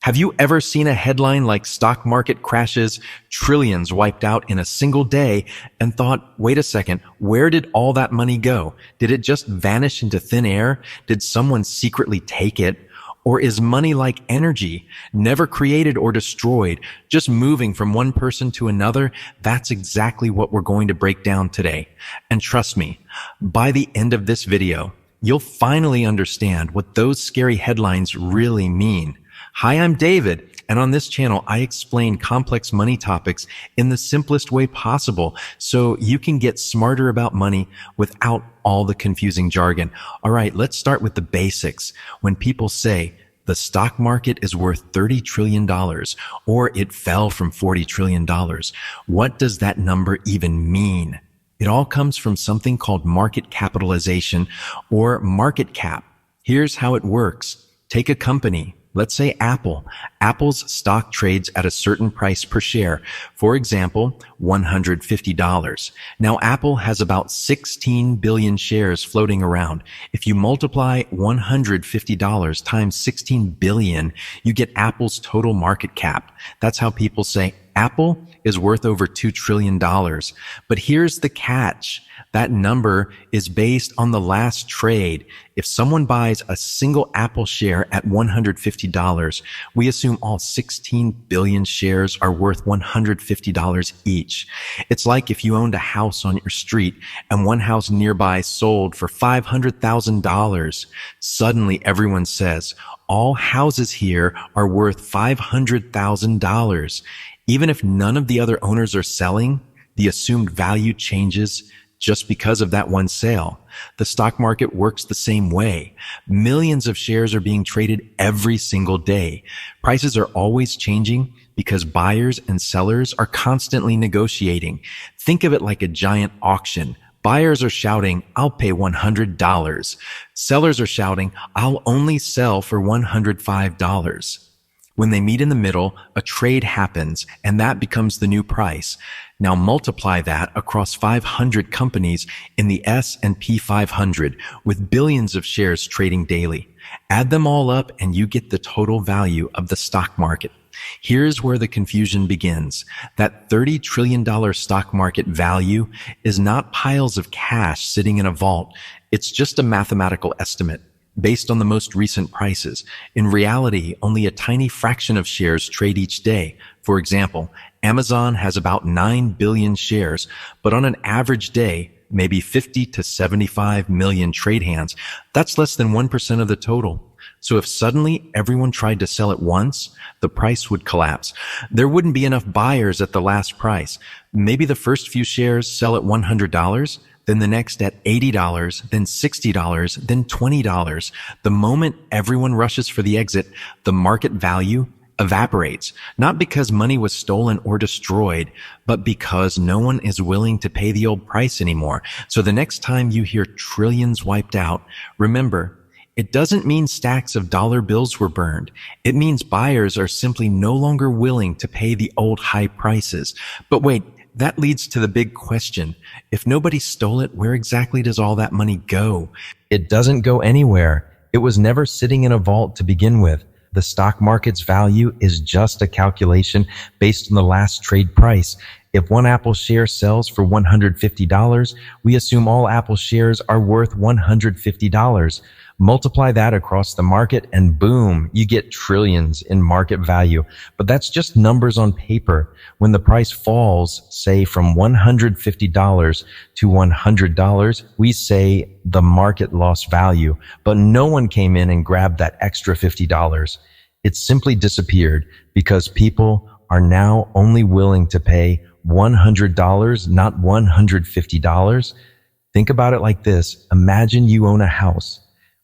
Have you ever seen a headline like stock market crashes, trillions wiped out in a single day, and thought, wait a second, where did all that money go? Did it just vanish into thin air? Did someone secretly take it? Or is money like energy, never created or destroyed, just moving from one person to another? That's exactly what we're going to break down today. And trust me, by the end of this video, you'll finally understand what those scary headlines really mean. Hi, I'm David, and on this channel, I explain complex money topics in the simplest way possible so you can get smarter about money without all the confusing jargon. All right, let's start with the basics. When people say the stock market is worth $30 trillion or it fell from $40 trillion, what does that number even mean? It all comes from something called market capitalization or market cap. Here's how it works. Take a company. Let's say Apple. Apple's stock trades at a certain price per share. For example, $150. Now, Apple has about 16 billion shares floating around. If you multiply $150 times 16 billion, you get Apple's total market cap. That's how people say Apple is worth over $2 trillion. But here's the catch. That number is based on the last trade. If someone buys a single Apple share at $150, we assume all 16 billion shares are worth $150 each. It's like if you owned a house on your street and one house nearby sold for $500,000. Suddenly everyone says, all houses here are worth $500,000. Even if none of the other owners are selling, the assumed value changes just because of that one sale. The stock market works the same way. Millions of shares are being traded every single day. Prices are always changing because buyers and sellers are constantly negotiating. Think of it like a giant auction. Buyers are shouting, I'll pay $100. Sellers are shouting, I'll only sell for $105. When they meet in the middle, a trade happens, and that becomes the new price. Now multiply that across 500 companies in the S&P 500 with billions of shares trading daily. Add them all up and you get the total value of the stock market. Here's where the confusion begins. That $30 trillion stock market value is not piles of cash sitting in a vault. It's just a mathematical estimate based on the most recent prices. In reality, only a tiny fraction of shares trade each day. For example, Amazon has about 9 billion shares, but on an average day, maybe 50 to 75 million trade hands. That's less than 1% of the total. So if suddenly everyone tried to sell at once, the price would collapse. There wouldn't be enough buyers at the last price. Maybe the first few shares sell at $100, then the next at $80, then $60, then $20. The moment everyone rushes for the exit, the market value evaporates, not because money was stolen or destroyed, but because no one is willing to pay the old price anymore. So the next time you hear trillions wiped out, remember, it doesn't mean stacks of dollar bills were burned. It means buyers are simply no longer willing to pay the old high prices. But wait, that leads to the big question. If nobody stole it, where exactly does all that money go? It doesn't go anywhere. It was never sitting in a vault to begin with. The stock market's value is just a calculation based on the last trade price. If one Apple share sells for $150, we assume all Apple shares are worth $150. Multiply that across the market and boom, you get trillions in market value. But that's just numbers on paper. When the price falls, say from $150 to $100, we say the market lost value, but no one came in and grabbed that extra $50. It simply disappeared because people are now only willing to pay $100, not $150. Think about it like this. Imagine you own a house.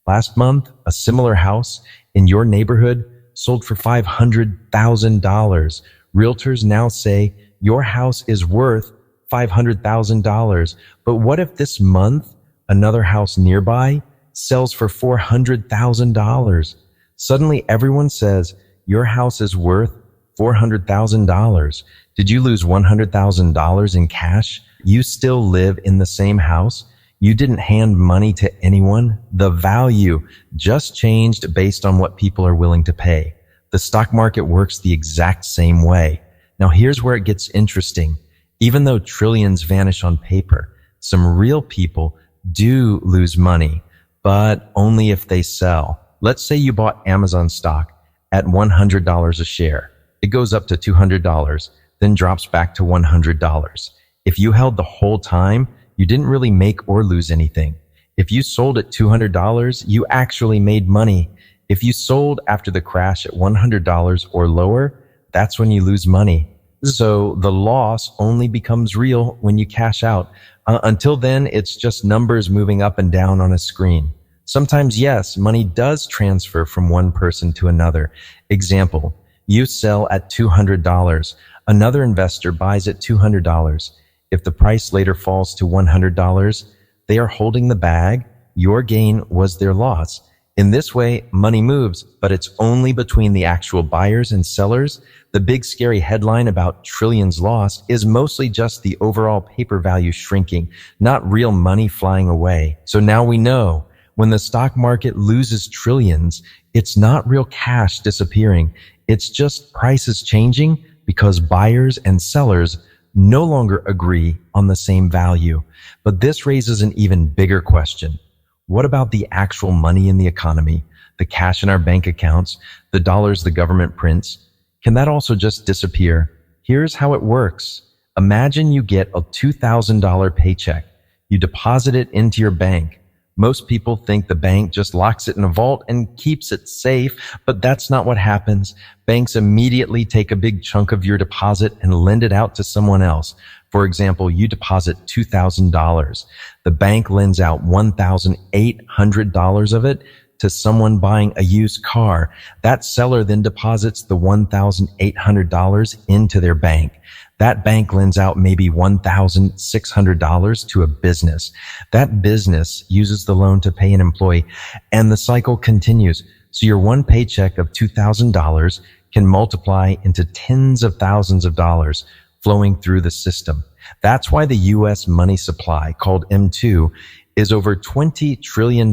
Last month, a similar house in your neighborhood sold for $500,000. Realtors now say your house is worth $500,000. But what if this month, another house nearby sells for $400,000? Suddenly everyone says your house is worth $400,000. Did you lose $100,000 in cash? You still live in the same house. You didn't hand money to anyone. The value just changed based on what people are willing to pay. The stock market works the exact same way. Now here's where it gets interesting. Even though trillions vanish on paper, some real people do lose money, but only if they sell. Let's say you bought Amazon stock at $100 a share. It goes up to $200, then drops back to $100. If you held the whole time, you didn't really make or lose anything. If you sold at $200, you actually made money. If you sold after the crash at $100 or lower, that's when you lose money. So the loss only becomes real when you cash out. Until then, it's just numbers moving up and down on a screen. Sometimes, yes, money does transfer from one person to another. Example, you sell at $200. Another investor buys at $200. If the price later falls to $100, they are holding the bag. Your gain was their loss. In this way, money moves, but it's only between the actual buyers and sellers. The big scary headline about trillions lost is mostly just the overall paper value shrinking, not real money flying away. So now we know when the stock market loses trillions, it's not real cash disappearing. It's just prices changing because buyers and sellers no longer agree on the same value. But this raises an even bigger question. What about the actual money in the economy, the cash in our bank accounts, the dollars the government prints? Can that also just disappear? Here's how it works. Imagine you get a $2,000 paycheck. You deposit it into your bank. Most people think the bank just locks it in a vault and keeps it safe, but that's not what happens. Banks immediately take a big chunk of your deposit and lend it out to someone else. For example, you deposit $2,000. The bank lends out $1,800 of it to someone buying a used car. That seller then deposits the $1,800 into their bank. That bank lends out maybe $1,600 to a business. That business uses the loan to pay an employee, and the cycle continues. So your one paycheck of $2,000 can multiply into tens of thousands of dollars flowing through the system. That's why the U.S. money supply, called M2, is over $20 trillion.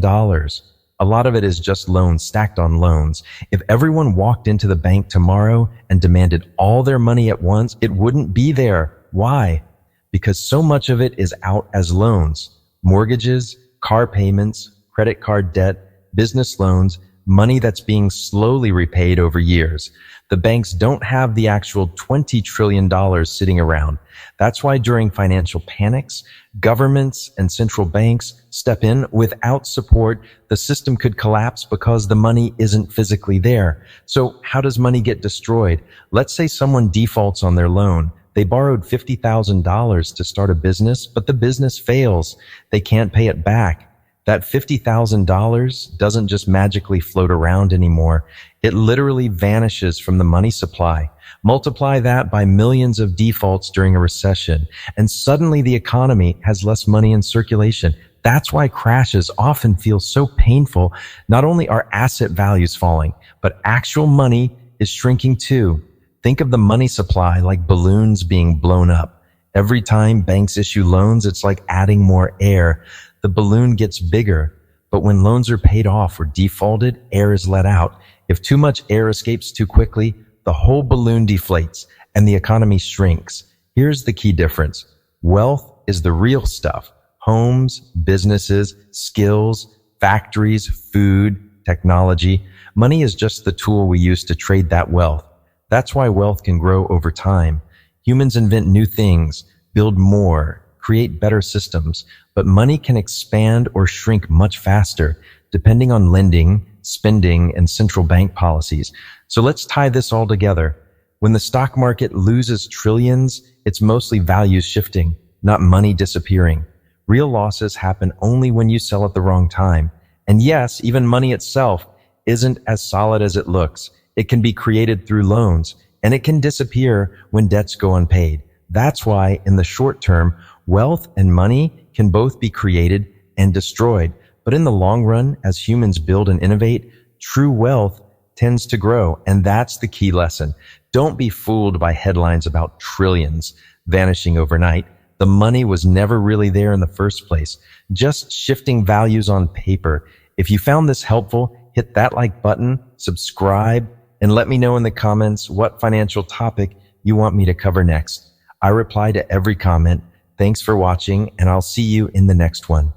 A lot of it is just loans stacked on loans. If everyone walked into the bank tomorrow and demanded all their money at once, it wouldn't be there. Why? Because so much of it is out as loans. Mortgages, car payments, credit card debt, business loans, money that's being slowly repaid over years. The banks don't have the actual $20 trillion sitting around. That's why during financial panics, governments and central banks step in. Without support, the system could collapse because the money isn't physically there. So how does money get destroyed? Let's say someone defaults on their loan. They borrowed $50,000 to start a business, but the business fails. They can't pay it back. That $50,000 doesn't just magically float around anymore. It literally vanishes from the money supply. Multiply that by millions of defaults during a recession, and suddenly the economy has less money in circulation. That's why crashes often feel so painful. Not only are asset values falling, but actual money is shrinking too. Think of the money supply like balloons being blown up. Every time banks issue loans, it's like adding more air. The balloon gets bigger, but when loans are paid off or defaulted, air is let out. If too much air escapes too quickly, the whole balloon deflates and the economy shrinks. Here's the key difference. Wealth is the real stuff. Homes, businesses, skills, factories, food, technology. Money is just the tool we use to trade that wealth. That's why wealth can grow over time. Humans invent new things, build more, create better systems, but money can expand or shrink much faster, depending on lending, spending, and central bank policies. So let's tie this all together. When the stock market loses trillions, it's mostly values shifting, not money disappearing. Real losses happen only when you sell at the wrong time. And yes, even money itself isn't as solid as it looks. It can be created through loans, and it can disappear when debts go unpaid. That's why, in the short term, wealth and money can both be created and destroyed. But in the long run, as humans build and innovate, true wealth tends to grow. And that's the key lesson. Don't be fooled by headlines about trillions vanishing overnight. The money was never really there in the first place, just shifting values on paper. If you found this helpful, hit that like button, subscribe, and let me know in the comments what financial topic you want me to cover next. I reply to every comment. Thanks for watching, and I'll see you in the next one.